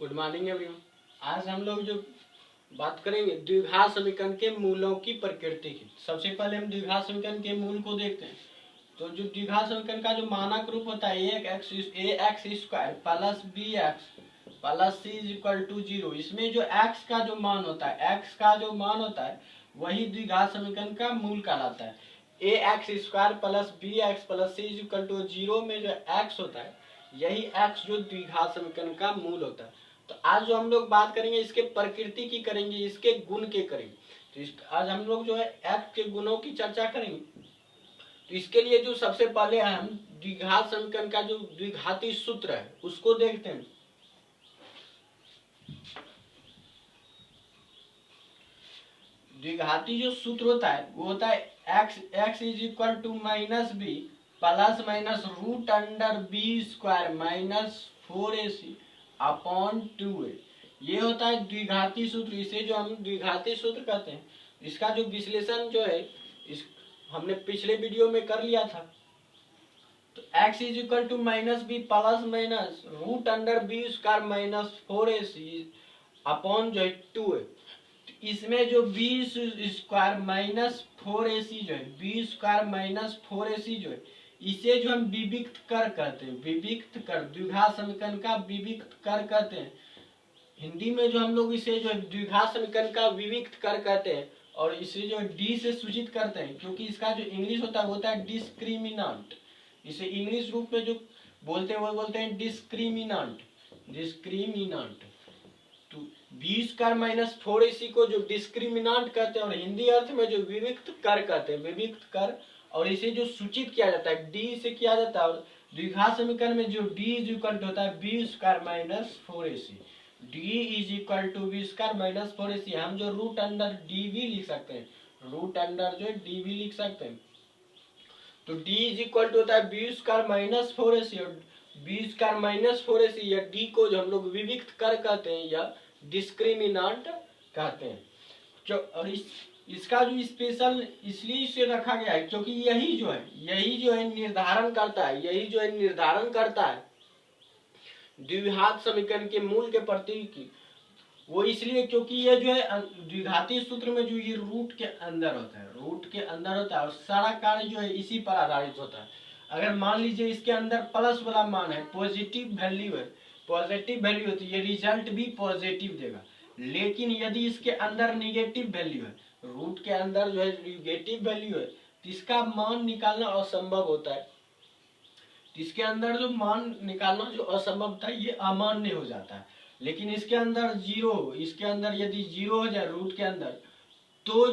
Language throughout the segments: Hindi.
Good morning everyone. आज हम लोग जो बात करेंगे द्विघात समीकरण के मूलों की प्रकृति की। सबसे पहले हम द्विघात समीकरण के मूल को देखते हैं। तो जो द्विघात समीकरण का जो मानक रूप होता है ax square plus b x plus c is equal to 0। इसमें जो x का जो मान होता है वही द्विघात समीकरण का मूल कहलाता है। ax square plus b x plus c is equal to 0 में जो x होता है यही x जो द्विघात समीकरण का मूल होता है। तो आज जो हम लोग बात करेंगे इसके प्रकृति की करेंगे, इसके गुण के करेंगे। तो आज हम लोग जो है x के गुणों की चर्चा करेंगे। तो इसके लिए जो सबसे पहले हम द्विघात समीकरण का जो द्विघाती सूत्र है उसको देखते हैं। द्विघाती जो सूत्र होता है वो होता है x is equal to minus b plus minus root under b square minus 4ac upon 2a। ये होता है द्विघाती सूत्र। इसे जो हम द्विघाती सूत्र कहते हैं। इसका जो विश्लेषण जो है इस हमने पिछले वीडियो में कर लिया था। तो x is equal to minus b plus minus root under b square minus 4ac upon जो है 2a। इसमें जो बी स्क्वायर माइनस 4ac जो है बी स्क्वायर माइनस 4ac जो है इसे जो हम विविक्त कर कहते हैं। विविक्त कर द्विघात समीकरण का विविक्त कर कहते हैं। हिंदी में जो हम लोग इसे जो है द्विघात समीकरण का विविक्त कर कहते हैं और इसे जो डी से सूचित करते हैं क्योंकि इसका जो इंग्लिश होता है वो होता है डिस्क्रिमिनांट। इसे इंग्लिश रूप में जो बोलते हैं वो बोलते हैं डिस्क्रिमिनांट। तो बी स्क्वायर माइनस 4ac को जो डिस्क्रिमिनांट कहते हैं और हिंदी अर्थ में जो विविक्त कर कहते हैं। विविक्त कर और इसे जो सूचित किया जाता है डी से किया जाता है। और द्विघात समीकरण में जो डी इज इक्वल टू होता है b square minus 4ac। D is equal to b square minus 4ac। हम जो रूट अंडर डी भी लिख सकते हैं। रूट अंडर जो डी भी लिख सकते हैं। तो डी इज इक्वल टू होता है बी स्क्वायर माइनस 4ac और बी स्क्वायर माइनस 4ac या डी को जो हम लोग विविक्त कर कहते हैं या डिस्क्रिमिनांट कहते हैं। और इसका जो स्पेशल इसलिए इसे रखा गया है क्योंकि यही जो है निर्धारण करता है द्विघात समीकरण के मूल के प्रतीक की। वो इसलिए क्योंकि ये जो है द्विघाती सूत्र में जो ये रूट के अंदर होता है और सारा कार्य जो है इसी पर आधारित होता है। अगर मान लीजिए इसके अंदर प्लस वाला मान है, पॉजिटिव वैल्यू है तो ये रिजल्ट भी पॉजिटिव देगा। लेकिन यदि इसके अंदर निगेटिव वैल्यू है, रूट के अंदर जो है निगेटिव वैल्यू है तो इसका मान निकालना असंभव होता है। इसके अंदर जो मान निकालना जो असंभव था ये अमान्य हो जाता है। लेकिन इसके अंदर यदि जीरो हो जाए रूट के अंदर तो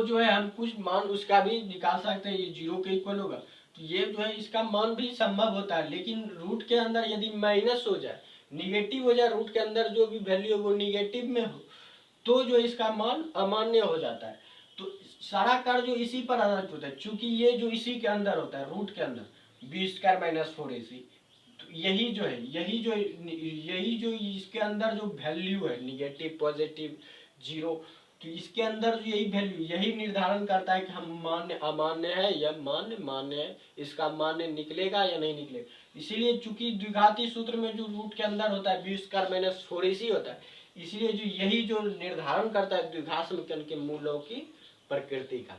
जो है हम कुछ मान उसका भी निकाल सकते हैं। ये जीरो के इक्वल होगा तो ये जो है इसका मान भी संभव होता है। लेकिन रूट के अंदर यदि माइनस हो जाए, निगेटिव हो जाए, रूट के अंदर जो भी वैल्यू है वो निगेटिव में हो तो जो इसका मान अमान्य हो जाता है। तो सारा कार्य जो इसी पर आधारित होता है। चूंकि ये जो इसी के अंदर होता है रूट के अंदर बी स्क्वायर माइनस 4ac तो यही जो इसके अंदर जो वैल्यू है निगेटिव पॉजिटिव जीरो तो इसके अंदर जो यही वैल्यू यही निर्धारण करता है कि हम मान्य अमान्य है या मान्य है, इसका मान्य निकलेगा या नहीं निकलेगा। इसीलिए चूंकि द्विघाती सूत्र में जो रूट के अंदर होता है बी स्क्वायर माइनस 4ac होता है इसलिए जो यही जो निर्धारण करता है द्विघात समीकरण के मूलों की प्रकृति का।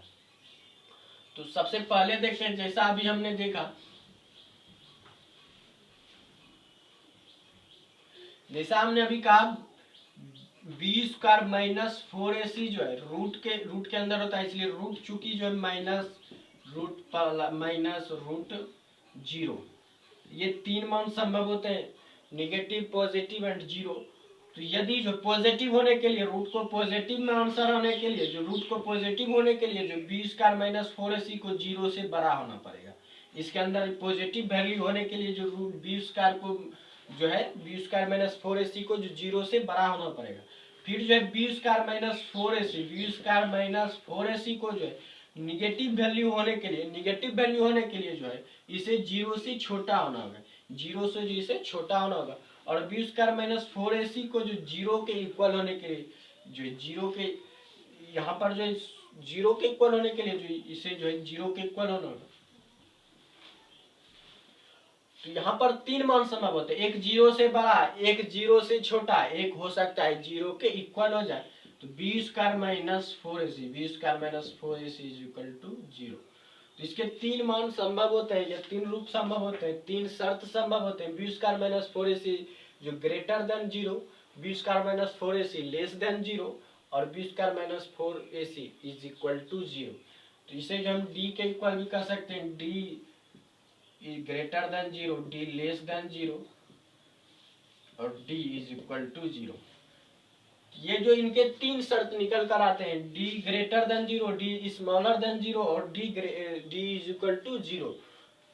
तो सबसे पहले देखते हैं जैसा अभी हमने देखा, जैसा हमने अभी कहा बी स्क्वायर माइनस 4ac जो है रूट के अंदर होता है इसलिए रूट चूंकि जो है माइनस रूट जीरो ये तीन मान संभव होते हैं, निगेटिव पॉजिटिव एंड जीरो। तो यदि जो पॉजिटिव होने के लिए रूट को पॉजिटिव में आंसर होने के लिए जो बी स्क्वायर माइनस 4ac को जीरो से बड़ा होना पड़ेगा। इसके अंदर पॉजिटिव वैल्यू होने के लिए जो रूट बी स्क्वायर को जो है बी स्क्वायर माइनस 4ac को जो जीरो से बड़ा होना पड़ेगा। फिर जो है बी स्क्वायर माइनस 4ac को जो है निगेटिव वैल्यू होने के लिए जो है इसे जीरो से छोटा होना होगा। और बी स्क्वायर माइनस 4ac को जो जीरो के इक्वल होने के लिए जो जीरो के यहाँ पर जो जीरो के इक्वल होने के लिए जो इसे जो है जीरो के इक्वल होना होगा। तो यहाँ पर तीन मान संभव होते हैं, एक जीरो से बड़ा, एक जीरो से छोटा, एक हो सकता है जीरो के इक्वल हो जाए। तो b square minus 4ac, b square minus 4ac is equal to 0। तो इसके तीन मान संभव होते हैं, या तीन रूप संभव होते हैं, तीन शर्त संभव होते हैं। बी स्क्वायर माइनस 4ac जो greater than 0, b square minus 4ac less than 0, और b square minus 4ac is equal to 0। तो इसे जो हम डी के इक्वल भी कर सकते हैं, D greater than 0, D less than 0, और डी इज इक्वल टू 0। ये जो इनके तीन शर्त निकल कर आते हैं, D greater than 0, D smaller than 0, और डी इज इक्वल टू 0।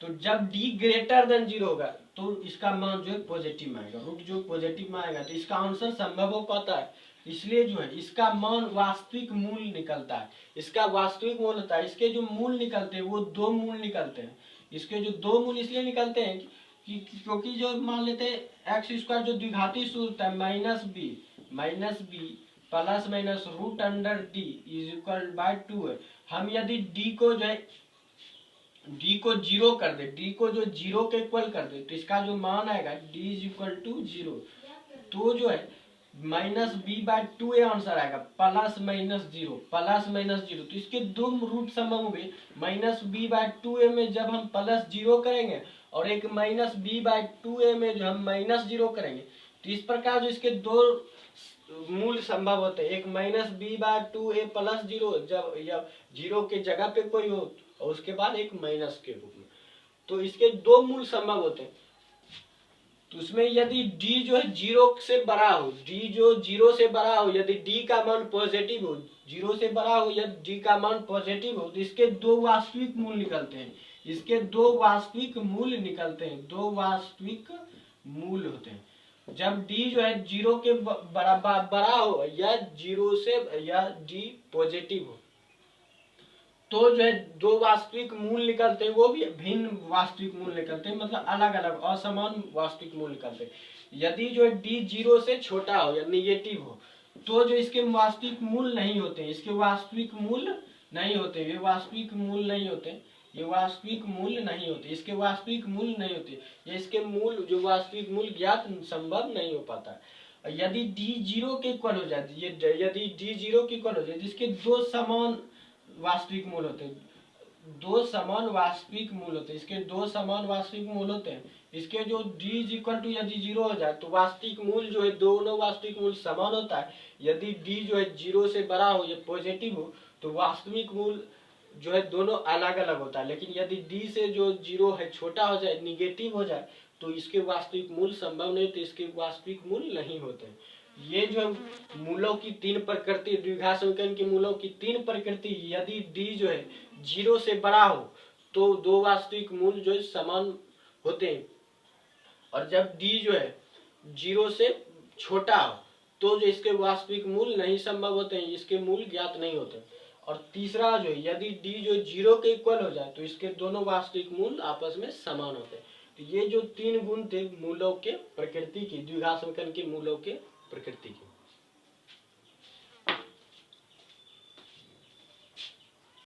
तो जब डी ग्रेटर देन 0 होगा तो इसका मान जो है पॉजिटिव में आएगा, रूट जो पॉजिटिव में आएगा तो इसका आंसर संभव हो पाता है। इसलिए जो है इसका मान वास्तविक मूल निकलता है, इसका वास्तविक मूल होता है। इसके जो मूल निकलते हैं वो दो मूल निकलते हैं। इसके जो दो मूल इसलिए निकलते हैं कि क्योंकि जो मान लेते हैं एक्स स्क्वायर जो द्विघाती सूत्र है minus b plus minus root under d is equal by 2 है। हम यदि डी को जो है डी को जीरो कर दे, डी को जो जीरो के इक्वल कर दे, तो इसका जो मान आएगा डी इज इक्वल टू 0। तो जो है minus b by 2a answer आएगा, प्लस माइनस 0, प्लस माइनस 0। तो इसके दो रूट संभव होंगे, माइनस बी बाय 2a में जब हम प्लस 0 करेंगे, और एक माइनस बी बाय 2a में जो हम माइनस 0 करेंगे। तो इस प्रकार जो इसके दो मूल संभव होते हैं, एक minus b by 2a plus 0 जब या 0 के जगह पे कोई हो, और उसके बाद एक माइनस के रूप में। तो इसके दो मूल संभव होते हैं। तो उसमें यदि d जो है 0 से बड़ा हो, d जो 0 से बड़ा हो, यदि d का मान पॉजिटिव हो, 0 से बड़ा हो, यदि d का मान पॉजिटिव हो, तो इसके दो वास्तविक मूल निकलते हैं। इसके दो वास्तविक मूल निकलते हैं, दो वास्तविक मूल होते हैं। जब d जो है 0 के बड़ा हो, या 0 से या d पॉजिटिव हो, तो जो है दो वास्तविक मूल निकलते हैं, वो भी भिन्न वास्तविक मूल निकलते हैं, मतलब अलग अलग असमान वास्तविक मूल निकलते हैं। यदि जो है डी 0 से छोटा हो या निगेटिव हो, तो जो इसके वास्तविक मूल नहीं होते, इसके वास्तविक मूल नहीं होते, ये वास्तविक मूल नहीं होते, ये वास्तविक मूल नहीं होते, इसके वास्तविक मूल नहीं होते, ये इसके मूल जो वास्तविक मूल ज्ञात संभव नहीं हो पाता है। यदि डी 0 के इक्वल हो जाए, यदि डी 0 के इक्वल हो जाए, जिसके दो समान वास्तविक मूल होते हैं, दो समान वास्तविक मूल होते हैं, इसके दो समान वास्तविक मूल होते हैं। इसके जो d इज इक्वल टू यदि 0 हो जाए, तो वास्तविक मूल जो है दोनों वास्तविक मूल समान होता है। यदि d जो है 0 से बड़ा हो या पॉजिटिव हो, तो वास्तविक मूल जो है दोनों अलग अलग होता है। लेकिन यदि d से जो 0 है छोटा हो जाए, निगेटिव हो जाए, तो इसके वास्तविक मूल संभव नहीं, तो इसके वास्तविक मूल नहीं होते। ये जो मूलों की तीन प्रकृति, द्विघात समीकरण के मूलों की तीन प्रकृति, यदि d जो है 0 से बड़ा हो तो दो वास्तविक मूल जो है समान होते हैं, और जब d जो है 0 से छोटा हो तो जो इसके वास्तविक मूल नहीं संभव होते हैं, इसके मूल ज्ञात नहीं होते। और तीसरा जो है यदि d जो 0 के इक्वल हो जाए, तो इसके दोनों वास्तविक मूल आपस में समान होते हैं। तो ये जो तीन गुण थे मूलों के प्रकृति की, द्विघात समीकरण के मूलों के प्रकृति की।